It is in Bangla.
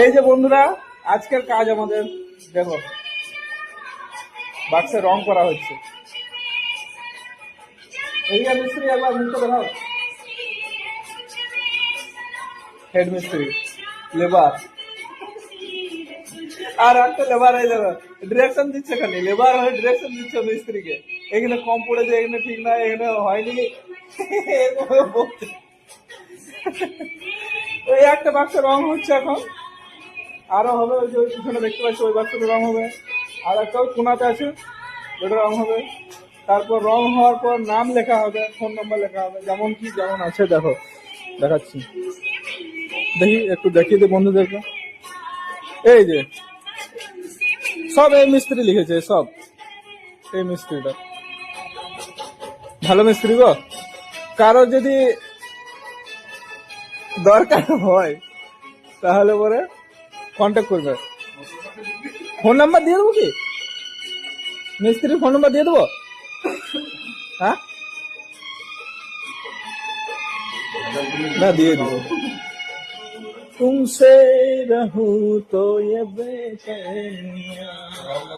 এই যে বন্ধুরা, আজকের কাজ আমাদের দেখো, বাক্সে রং করা হচ্ছে। এই মিস্ত্রি একবার মুখটা দেখাও। হেড মিস্ত্রি, লেবার, আর একটা লেবার এই দেখো ডিরেকশন দিচ্ছে, খালি লেবার হয়ে ডিরেকশন দিচ্ছে মিস্ত্রিকে। এখানে কম পড়েছে, এখানে ঠিক না, এখানে হয়নি। ওই একটা বাক্সে রং হচ্ছে এখন, আরো হবে। ওই যে ওই পিছনে দেখতে পাচ্ছি ওই বাক্সতে রং হবে, আর একটা ওই কোনাতে আছে ওটা রং হবে। তারপর রং হওয়ার পর নাম লেখা হবে, ফোন নাম্বার লেখা হবে, যেমন কি যেমন আছে। দেখো দেখাচ্ছি, দেখি একটু দেখিয়ে দিই বন্ধুদেরকে। এই যে সব এই মিস্ত্রি লিখেছে, সব এই মিস্ত্রিটা ভালো মিস্ত্রি গো। কারো যদি দরকার হয় তাহলে পরে কন্ট্যাক্ট করবে। ফোন নাম্বার দিয়ে দেবো কি? মিস্ত্রির ফোন নাম্বার দিয়ে দেবো? হ্যাঁ, না দিয়ে দেবো। तुमसे रहूं तो ये बेचैनियां